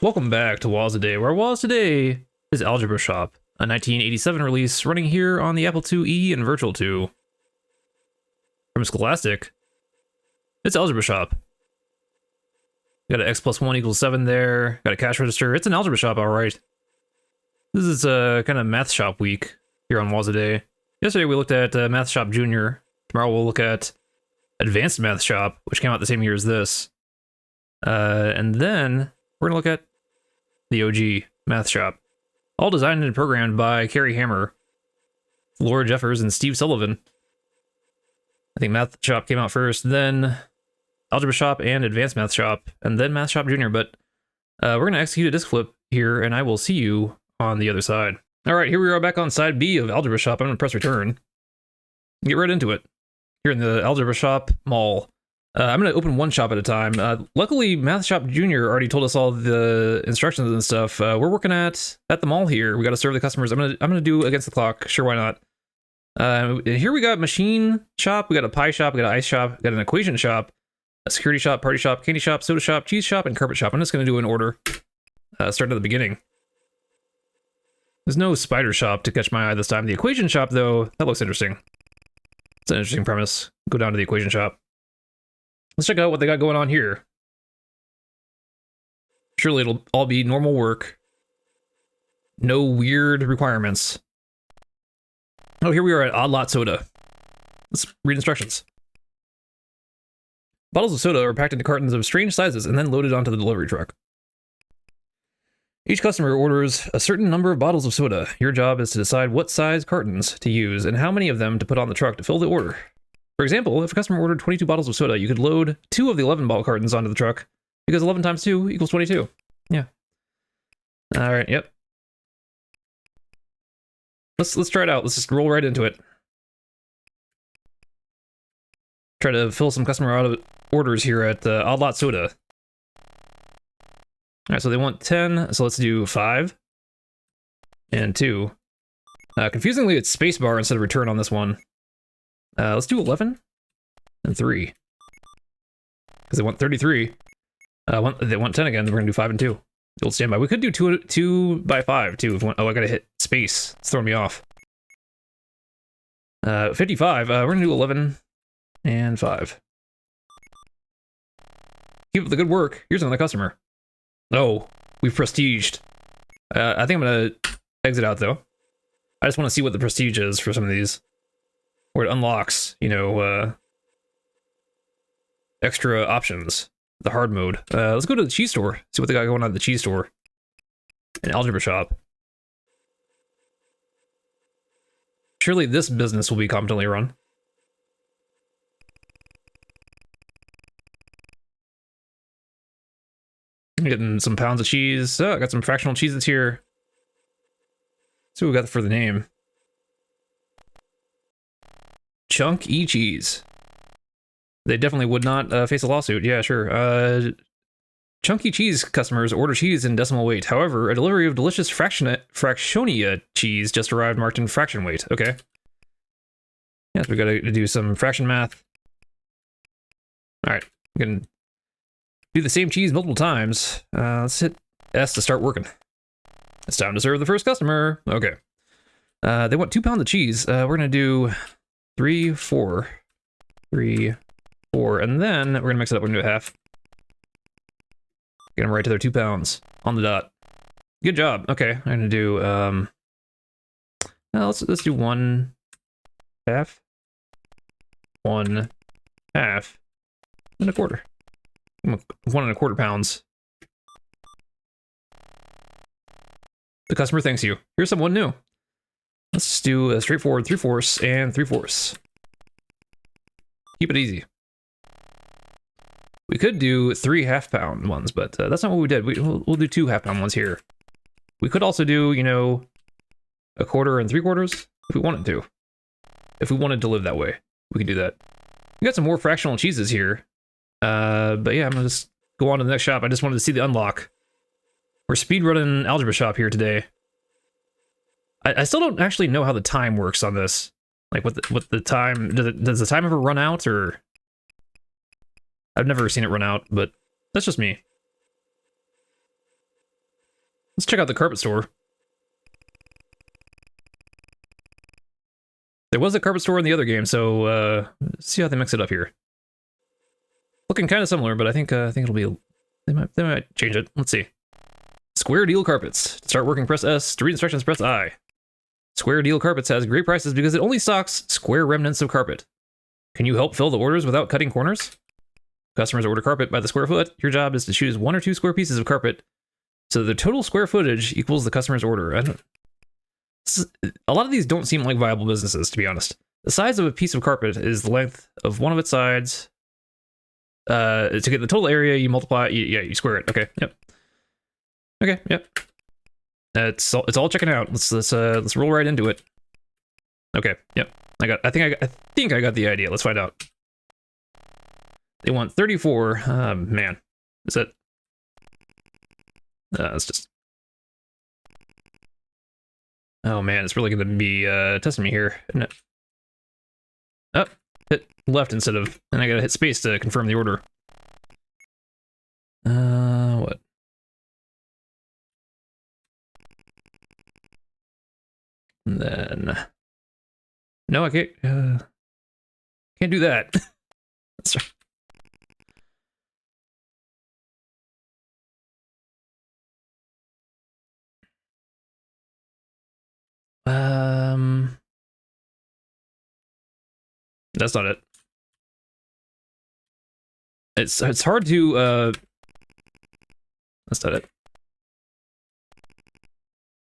Welcome back to Walls Today, where Walls Today is Algebra Shop, a 1987 release running here on the Apple IIe and Virtual 2. From Scholastic, it's Algebra Shop. Got an x plus 1 equals 7 there, got a cash register. It's an Algebra Shop, alright. This is a kind of Math Shop week here on Walls Today. Yesterday we looked at Math Shop Junior. Tomorrow we'll look at Advanced Math Shop, which came out the same year as this. And then we're going to look at the OG Math Shop. All designed and programmed by Kerry Hammer, Laura Jeffers, and Steve Sullivan. I think Math Shop came out first, then Algebra Shop and Advanced Math Shop, and then Math Shop Junior. But we're going to execute a disk flip here, and I will see you on the other side. All right, here we are back on side B of Algebra Shop. I'm going to press return. Get right into it. Here in the Algebra Shop Mall. I'm going to open one shop at a time. Luckily, Math Shop Junior already told us all the instructions and stuff. We're working at the mall here. We got to serve the customers. I'm gonna do against the clock. Sure, why not? Here we got machine shop. We got a pie shop. We got an ice shop. We got an equation shop. A security shop, party shop, candy shop, soda shop, cheese shop, and carpet shop. I'm just going to do an order. Start at the beginning. There's no spider shop to catch my eye this time. The equation shop, though, that looks interesting. It's an interesting premise. Go down to the equation shop. Let's check out what they got going on here. Surely it'll all be normal work. No weird requirements. Oh, here we are at Odd Lot Soda. Let's read instructions. Bottles of soda are packed into cartons of strange sizes and then loaded onto the delivery truck. Each customer orders a certain number of bottles of soda. Your job is to decide what size cartons to use and how many of them to put on the truck to fill the order. For example, if a customer ordered 22 bottles of soda, you could load 2 of the 11 bottle cartons onto the truck, because 11 times 2 equals 22. Yeah. All right, yep. Let's try it out. Let's just roll right into it. Try to fill some customer orders here at Odd Lot Soda. All right, so they want 10, so let's do 5 and 2. Confusingly, it's spacebar instead of return on this one. Let's do 11 and 3. Because they want 33. They want 10 again, then we're going to do 5 and 2. The old standby. We could do 2 by 5, too. If we want, oh, I got to hit space. It's throwing me off. 55. We're going to do 11 and 5. Keep up the good work. Here's another customer. Oh, we've prestiged. I think I'm going to exit out, though. I just want to see what the prestige is for some of these. Where it unlocks, you know, extra options. The hard mode. Let's go to the cheese store. See what they got going on at the cheese store. An Algebra Shop. Surely this business will be competently run. I'm getting some pounds of cheese. Oh, I got some fractional cheeses here. Let's see what we got for the name. Chunk E Cheese. They definitely would not face a lawsuit. Yeah, sure. Chunky Cheese customers order cheese in decimal weight. However, a delivery of delicious Fractionia cheese just arrived marked in fraction weight. Okay. Yes, we gotta do some fraction math. Alright, we can do the same cheese multiple times. Let's hit S to start working. It's time to serve the first customer. Okay. They want 2 pounds of cheese. We're gonna do 3, 4, 3, 4, and then we're gonna mix it up. We're gonna do a half. Get them right to their 2 pounds on the dot. Good job. Okay, I'm gonna do let's do 1 half, 1 half, and a quarter. 1 1/4 pounds. The customer thanks you. Here's someone new. Let's do a straightforward 3/4 and 3/4. Keep it easy. We could do 3 half-pound ones, but that's not what we did. We'll do 2 half-pound ones here. We could also do, you know, a 1/4 and 3/4 if we wanted to. If we wanted to live that way, we could do that. We got some more fractional cheeses here. But yeah, I'm gonna just go on to the next shop. I just wanted to see the unlock. We're speedrunning Algebra Shop here today. I still don't actually know how the time works on this. Like, what the time... Does the time ever run out, or... I've never seen it run out, but that's just me. Let's check out the carpet store. There was a carpet store in the other game, so see how they mix it up here. Looking kind of similar, but I think it'll be. They might change it. Let's see. Square Deal Carpets. To start working, press S. To read instructions, press I. Square Deal Carpets has great prices because it only stocks square remnants of carpet. Can you help fill the orders without cutting corners? Customers order carpet by the square foot. Your job is to choose 1 or 2 square pieces of carpet, so the total square footage equals the customer's order. A lot of these don't seem like viable businesses, to be honest. The size of a piece of carpet is the length of one of its sides. To get the total area, you multiply. You square it. Okay. Yep. Okay. Yep. It's all checking out. Let's roll right into it. Okay. Yep. I think I got the idea. Let's find out. They want 34. Man, is that? It's just. Oh man, it's really going to be testing me here, isn't it? Oh, hit left instead of, and I gotta hit space to confirm the order. What? And then, no, I can't do that. That's right. That's not it. It's hard to that's not it.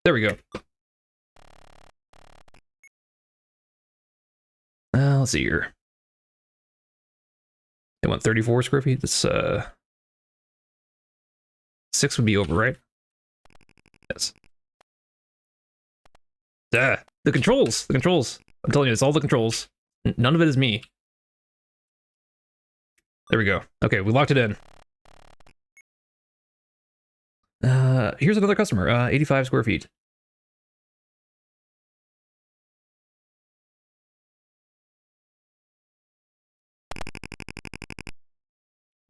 There we go. Let's see here. They want 34 square feet. That's 6 would be over, right? Yes. The controls. The controls. I'm telling you, it's all the controls. None of it is me. There we go. Okay, we locked it in. Here's another customer. 85 square feet.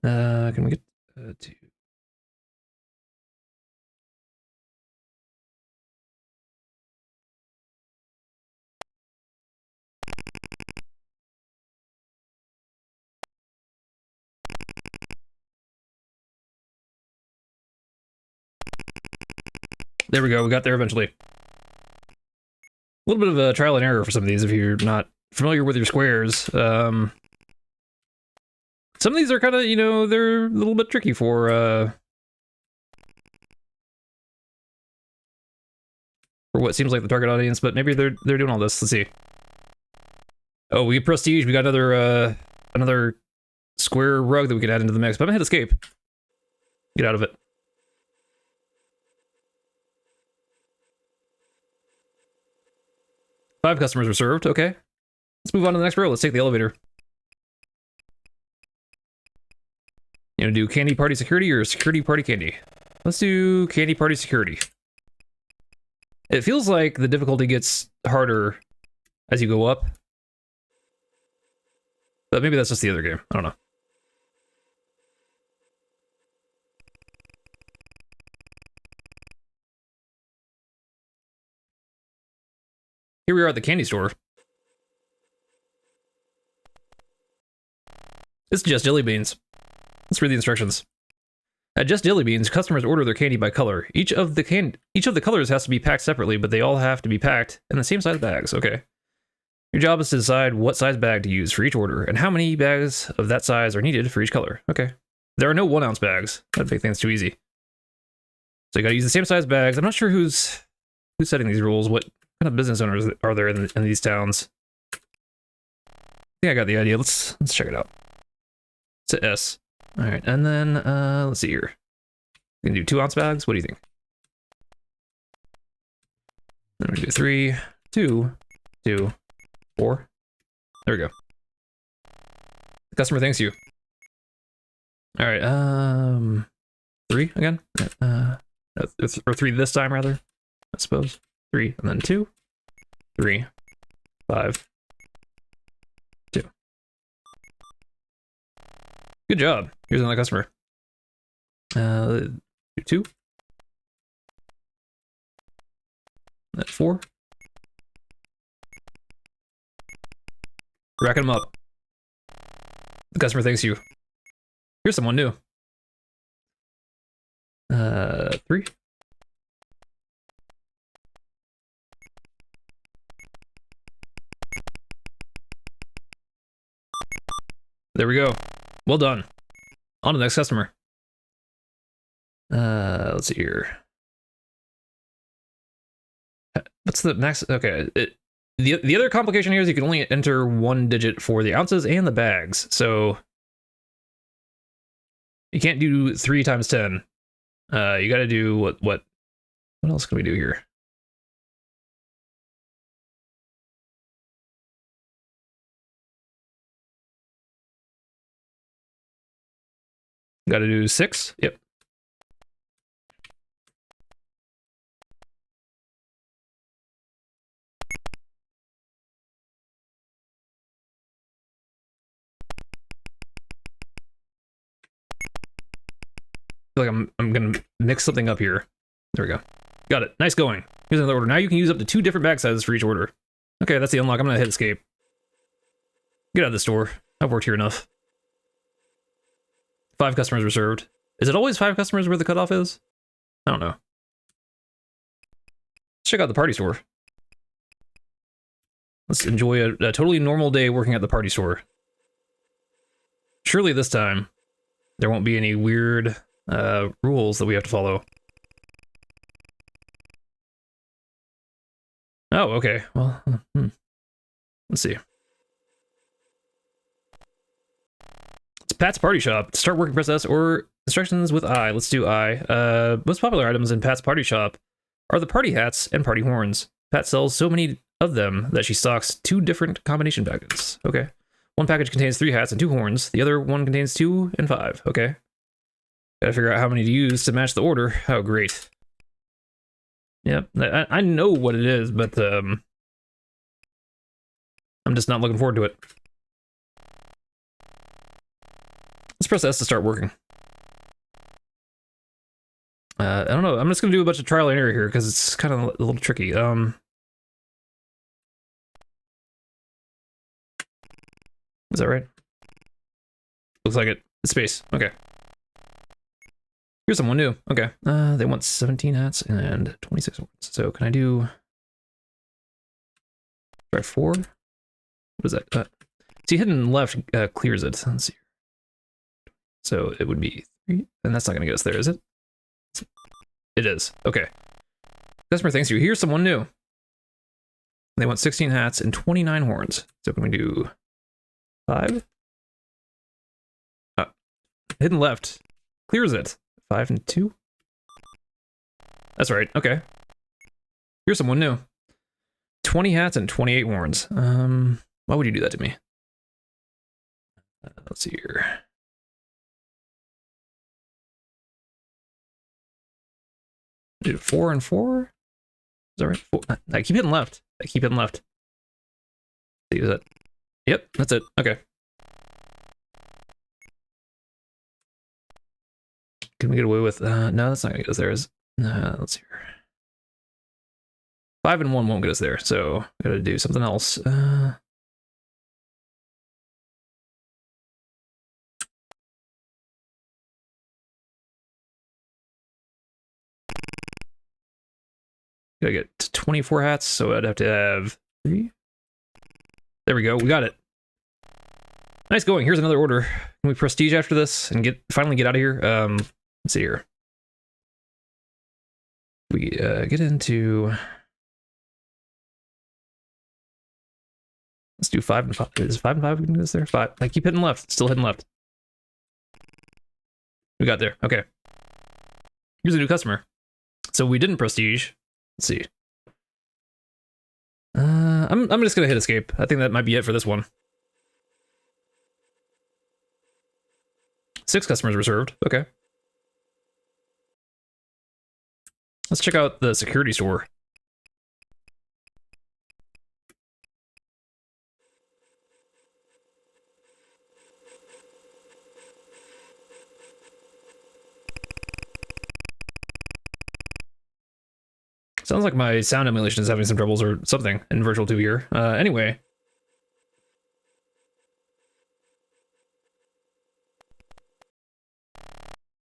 Can we get to... There we go. We got there eventually. A little bit of a trial and error for some of these if you're not familiar with your squares. Some of these are kind of, you know, they're a little bit tricky for what seems like the target audience, but maybe they're doing all this. Let's see. Oh, we get prestige. We got another square rug that we could add into the mix. But I'm gonna hit escape. Get out of it. Five customers were served. Okay. Let's move on to the next row. Let's take the elevator. You know, do candy party security or security party candy? Let's do candy party security. It feels like the difficulty gets harder as you go up. But maybe that's just the other game. I don't know. Here we are at the candy store. It's just jelly beans. Let's read the instructions. At Just Jelly Beans, customers order their candy by color. Each of the colors has to be packed separately, but they all have to be packed in the same size bags. Okay. Your job is to decide what size bag to use for each order and how many bags of that size are needed for each color. Okay. There are no 1-ounce bags. That'd make things too easy. So you gotta use the same size bags. I'm not sure who's setting these rules. What kind of business owners are there in these towns? I think I got the idea. Let's check it out. It's an S. All right, and then let's see here. We can do 2-ounce bags. What do you think? Then we do 3, 2, 2, 4. There we go. The customer thanks you. All right, 3 again, or 3 this time rather. I suppose 3 and then 2, 3, 5, 2. Good job. Here's another customer. 2. At 4. Racking them up. The customer thanks you. Here's someone new. 3. There we go. Well done. On to the next customer. Let's see here. What's the max? Okay. The other complication here is you can only enter 1 digit for the ounces and the bags. So you can't do 3 times 10. You got to do what else can we do here? Got to do 6. Yep. I feel like I'm gonna mix something up here. There we go. Got it. Nice going. Here's another order. Now you can use up to 2 different bag sizes for each order. Okay, that's the unlock. I'm gonna hit escape. Get out of the store. I've worked here enough. 5 customers reserved. Is it always 5 customers where the cutoff is? I don't know. Let's check out the party store. Let's enjoy a totally normal day working at the party store. Surely this time there won't be any weird rules that we have to follow. Oh, okay. Well, let's see. It's Pat's Party Shop. To start working, press S or instructions with I. Let's do I. Most popular items in Pat's Party Shop are the party hats and party horns. Pat sells so many of them that she stocks 2 different combination packages. Okay. One package contains 3 hats and 2 horns. The other one contains 2 and 5. Okay. Gotta figure out how many to use to match the order. Oh, great. Yep, I know what it is, but I'm just not looking forward to it. Let's press S to start working. I don't know. I'm just gonna do a bunch of trial and error here because it's kind of a little tricky. Is that right? Looks like it. Space. Okay. Here's someone new. Okay. They want 17 hats and 26 horns. So can I do... Try 4? What is that? See, hidden left clears it. Let's see. So it would be 3. And that's not going to get us there, is it? It is. Okay. Customer thanks you. Here's someone new. They want 16 hats and 29 horns. So can we do 5? Hidden left clears it. 5 and 2? That's right. Okay. Here's someone new. 20 hats and 28 horns. Why would you do that to me? Let's see here. Do 4 and 4? Is that right? 4. I keep hitting left. I keep hitting left. See, is that? Yep, that's it. Okay. Can we get away with... no, that's not gonna get us there. Let's see here. 5 and 1 won't get us there, so gotta do something else. Gotta get to 24 hats, so I'd have to have 3. There we go. We got it. Nice going. Here's another order. Can we prestige after this and finally get out of here? Let's see here. We get into... Let's do 5 and 5. Is 5 and 5 we can do this there? 5. I keep hitting left. Still hitting left. We got there. Okay. Here's a new customer. So we didn't prestige. Let's see. I'm just gonna hit escape. I think that might be it for this one. 6 customers reserved. Okay. Let's check out the security store. Sounds like my sound emulation is having some troubles or something in Virtual 2 here. Anyway.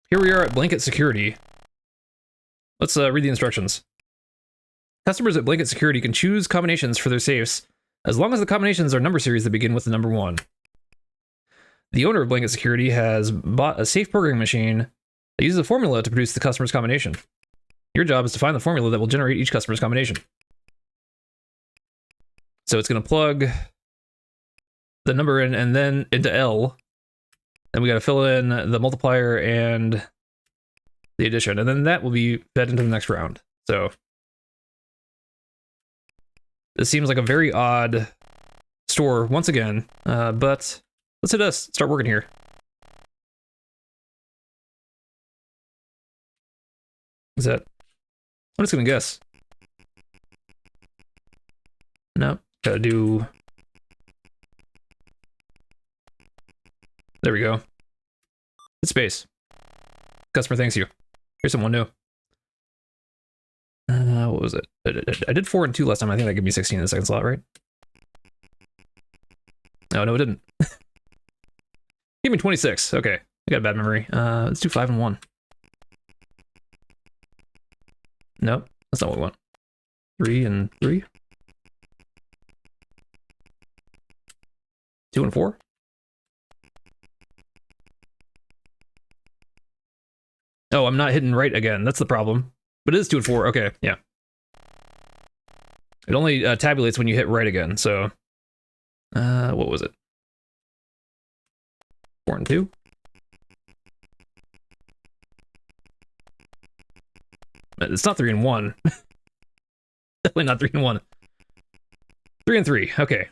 Here we are at Blanket Security. Let's read the instructions. Customers at Blanket Security can choose combinations for their safes as long as the combinations are number series that begin with the number 1. The owner of Blanket Security has bought a safe programming machine that uses a formula to produce the customer's combination. Your job is to find the formula that will generate each customer's combination. So it's going to plug the number in and then into L. And we got to fill in the multiplier and the addition. And then that will be fed into the next round. So this seems like a very odd store once again. But let's hit us. Start working here. Is that... I'm just gonna guess. No, gotta do... There we go. Hit space. Customer thanks you. Here's someone new. What was it? I did 4 and 2 last time. I think that gave me 16 in the second slot, right? No, it didn't. Give me 26. Okay, I got a bad memory. Let's do 5 and 1. Nope, that's not what we want. 3 and 3. 2 and 4. Oh, I'm not hitting right again. That's the problem. But it is 2 and 4. Okay, yeah. It only tabulates when you hit right again. So, what was it? 4 and 2. It's not 3 and 1. Definitely not 3 and 1. 3 and 3. Okay.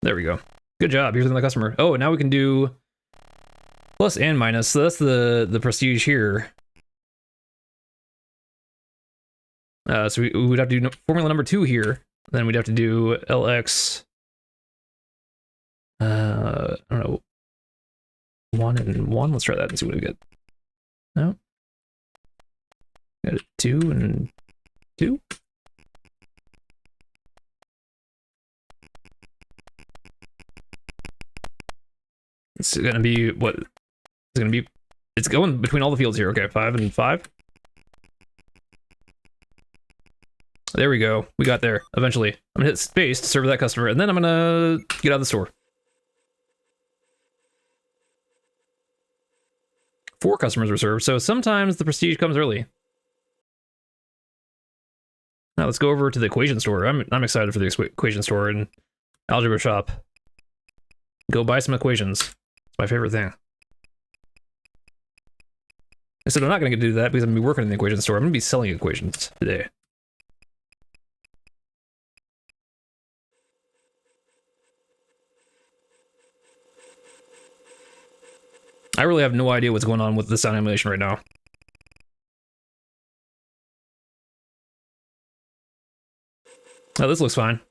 There we go. Good job. Here's the customer. Oh, now we can do plus and minus. So that's the prestige here. So we would have to do formula number 2 here. Then we'd have to do LX. I don't know. 1 and 1. Let's try that and see what we get. No. Got it. 2 and 2. It's gonna be what? It's gonna be. It's going between all the fields here. Okay, 5 and 5. There we go. We got there eventually. I'm gonna hit space to serve that customer, and then I'm gonna get out of the store. 4 customers were served, so sometimes the prestige comes early. Now let's go over to the equation store. I'm excited for the equation store and algebra shop. Go buy some equations. It's my favorite thing. I said I'm not going to do that because I'm going to be working in the equation store. I'm going to be selling equations today. I really have no idea what's going on with the sound emulation right now. Oh, this looks fine.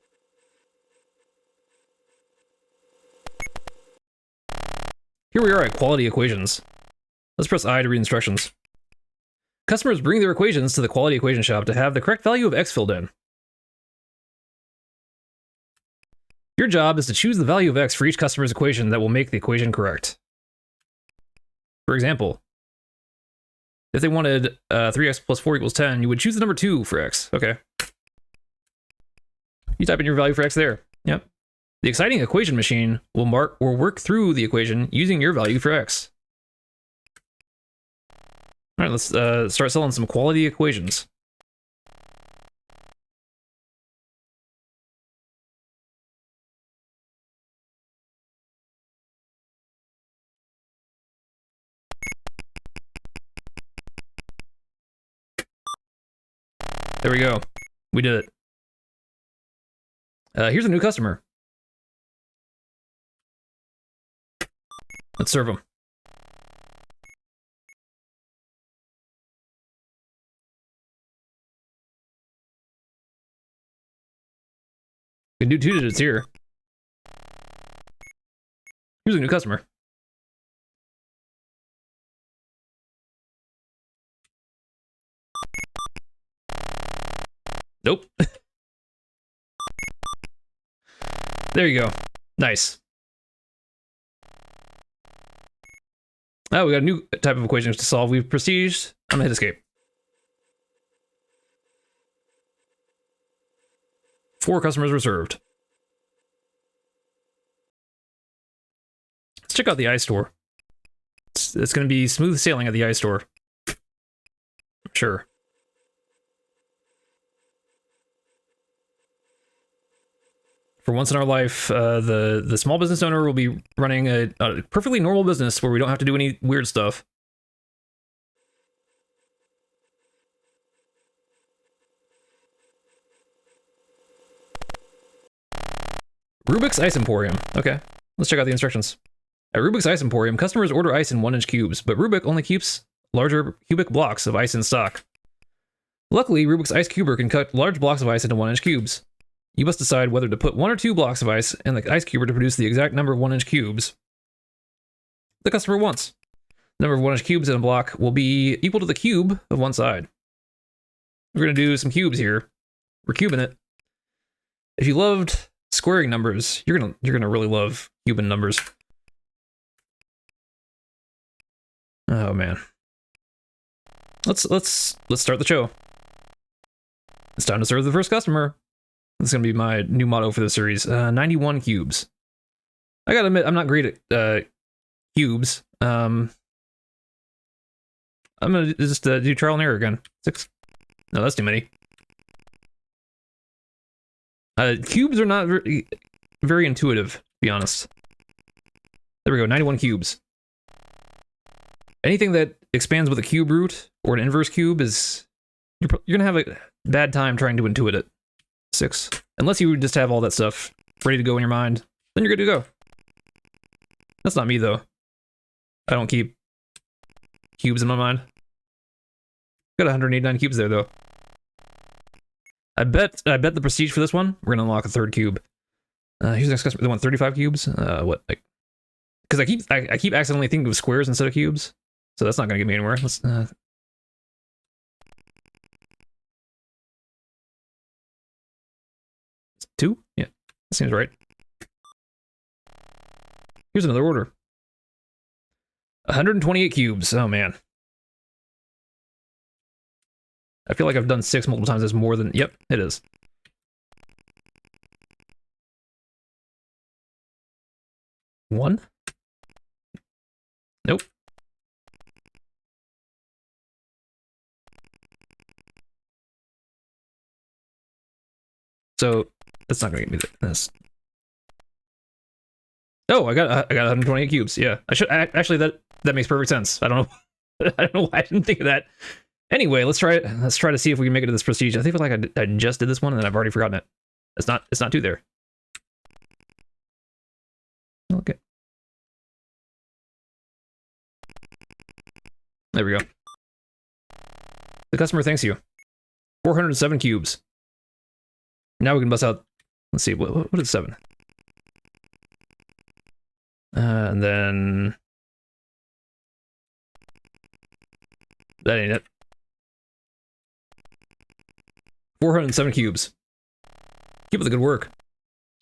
Here we are at quality equations. Let's press I to read instructions. Customers bring their equations to the quality equation shop to have the correct value of x filled in. Your job is to choose the value of x for each customer's equation that will make the equation correct. For example, if they wanted 3x plus 4 equals 10, you would choose the number 2 for x. Okay. You type in your value for x there. Yep. The exciting equation machine will work through the equation using your value for x. All right, let's start selling some quality equations. There we go. We did it. Here's a new customer. Let's serve them. We can do 2 digits here. Here's a new customer. Nope. There you go. Nice. Oh, we got a new type of equations to solve. We've prestiged. I'm gonna hit escape. 4 customers reserved. Let's check out the ice store. It's gonna be smooth sailing at the ice store. Sure. For once in our life, the small business owner will be running a perfectly normal business where we don't have to do any weird stuff. Rubik's Ice Emporium. Okay, let's check out the instructions. At Rubik's Ice Emporium, customers order ice in 1-inch cubes, but Rubik only keeps larger cubic blocks of ice in stock. Luckily, Rubik's Ice Cuber can cut large blocks of ice into 1-inch cubes. You must decide whether to put 1 or 2 blocks of ice in the ice cuber to produce the exact number of 1-inch cubes the customer wants. The number of 1-inch cubes in a block will be equal to the cube of one side. We're going to do some cubes here. We're cubing it. If you loved squaring numbers, you're gonna really love cubing numbers. Oh man. Let's start the show. It's time to serve the first customer. That's gonna be my new motto for the series. 91 cubes. I gotta admit, I'm not great at cubes. I'm gonna just do trial and error again. 6. No, that's too many. Cubes are not very intuitive, to be honest. There we go, 91 cubes. Anything that expands with a cube root or an inverse cube is... You're gonna have a bad time trying to intuit it. 6. Unless you just have all that stuff ready to go in your mind, then you're good to go. That's not me, though. I don't keep cubes in my mind. Got 189 cubes there, though. I bet the prestige for this one, we're gonna unlock a 3rd cube. Here's the next customer. They want 35 cubes. What? Like, because I keep accidentally thinking of squares instead of cubes, so that's not gonna get me anywhere. Let's. 2? Yeah, that seems right. Here's another order. 128 cubes. Oh man. I feel like I've done 6 multiple times. That's more than... Yep, it is. One? Nope. So that's not gonna get me this. Oh, I got 128 cubes. Yeah, I should actually that makes perfect sense. I don't know. I don't know why I didn't think of that. Anyway, let's try it. Let's try to see if we can make it to this prestige. I think like I just did this one and then I've already forgotten it. It's not 2 there. Okay. There we go. The customer thanks you. 407 cubes. Now we can bust out. Let's see. What is 7? And then that ain't it. 407 cubes. Keep up the good work.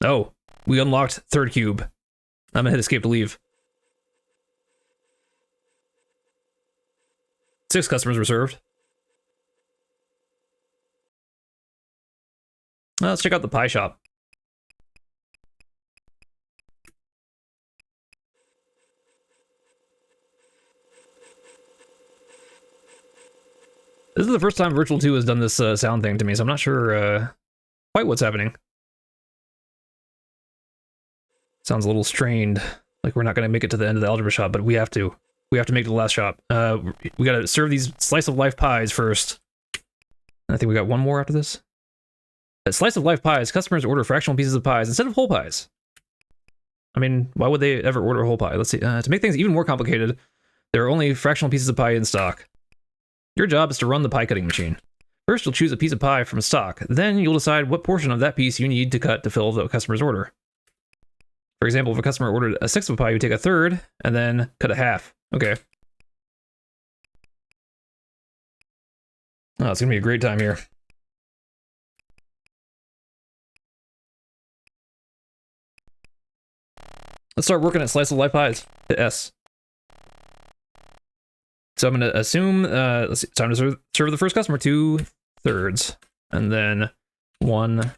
Oh, we unlocked 3rd cube. I'm gonna hit escape to leave. 6 customers reserved. Let's check out the pie shop. This is the first time Virtual 2 has done this sound thing to me, so I'm not sure quite what's happening. Sounds a little strained, like we're not going to make it to the end of the algebra shop, but we have to. We have to make it to the last shop. We got to serve these slice of life pies first. I think we got one more after this. At slice of life pies, customers order fractional pieces of pies instead of whole pies. I mean, why would they ever order a whole pie? Let's see. To make things even more complicated, there are only fractional pieces of pie in stock. Your job is to run the pie cutting machine. First, you'll choose a piece of pie from stock. Then you'll decide what portion of that piece you need to cut to fill the customer's order. For example, if a customer ordered a 1/6 of a pie, you take a 1/3 and then cut a half. Okay. Oh, it's gonna be a great time here. Let's start working at slice of life pies. Hit S. So I'm going to assume, let's see, time to serve the first customer, 2/3. And then 1/2.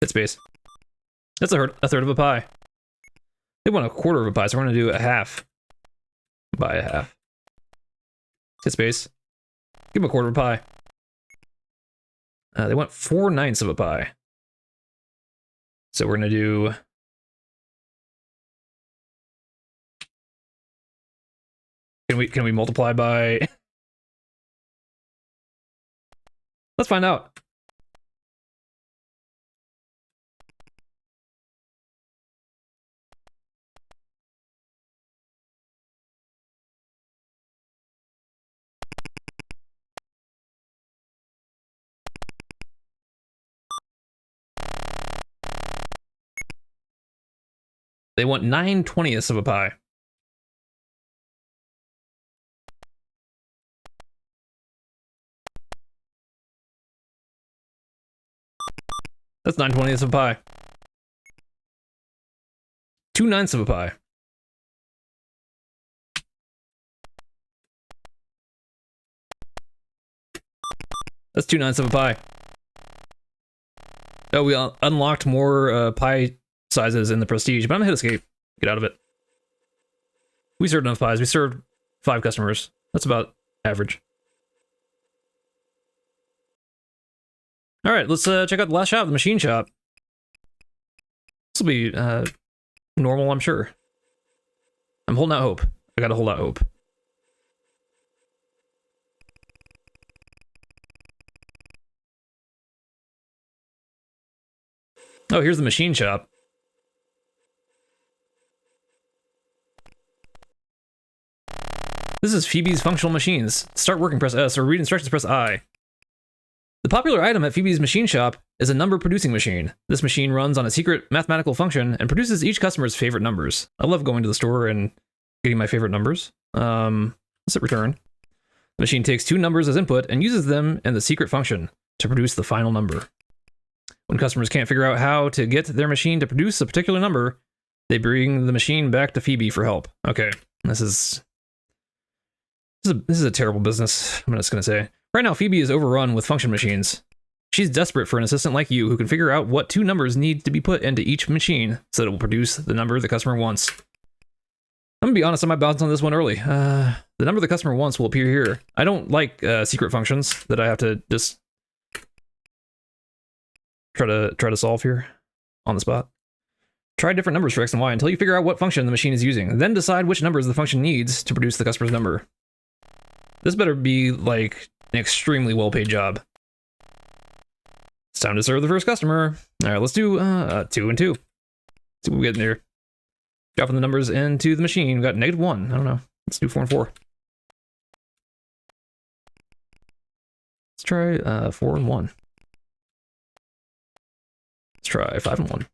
Hit space. That's a third of a pie. They want 1/4 of a pie, so we're going to do a half. By a half. Hit space. Give them 1/4 of a pie. They want 4/9 of a pie. So we're going to do... Can we multiply by... Let's find out. They want 9/20 of a pie. That's 9/20 of a pie. 2/9 of a pie. That's 2/9 of a pie. Oh, we unlocked more pie sizes in the prestige, but I'm gonna hit escape. Get out of it. We served enough pies. We served 5 customers. That's about average. All right, let's check out the last shop, the machine shop. This will be normal, I'm sure. I'm holding out hope. I gotta hold out hope. Oh, here's the machine shop. This is Phoebe's Functional Machines. Start working, press S, or read instructions, press I. The popular item at Phoebe's Machine Shop is a number producing machine. This machine runs on a secret mathematical function and produces each customer's favorite numbers. I love going to the store and getting my favorite numbers. Let's hit return. The machine takes 2 numbers as input and uses them in the secret function to produce the final number. When customers can't figure out how to get their machine to produce a particular number, they bring the machine back to Phoebe for help. Okay, this is a terrible business, I'm just gonna say. Right now, Phoebe is overrun with function machines. She's desperate for an assistant like you who can figure out what 2 numbers need to be put into each machine so that it will produce the number the customer wants. I'm gonna be honest, I might bounce on this one early. The number the customer wants will appear here. I don't like secret functions that I have to just try to solve here on the spot. Try different numbers for X and Y until you figure out what function the machine is using. Then decide which numbers the function needs to produce the customer's number. This better be like an extremely well-paid job. It's time to serve the first customer. All right, let's do 2 and 2. See what we get in there. Dropping the numbers into the machine. We got -1. I don't know. Let's do 4 and 4. Let's try 4 and 1. Let's try 5 and 1.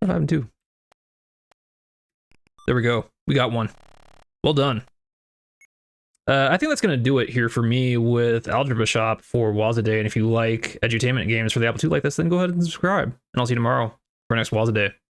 5 and 2. There we go. We got one. Well done. I think that's going to do it here for me with Algebra Shop for Wazaday. And if you like edutainment games for the Apple II like this, then go ahead and subscribe. And I'll see you tomorrow for our next Wazaday.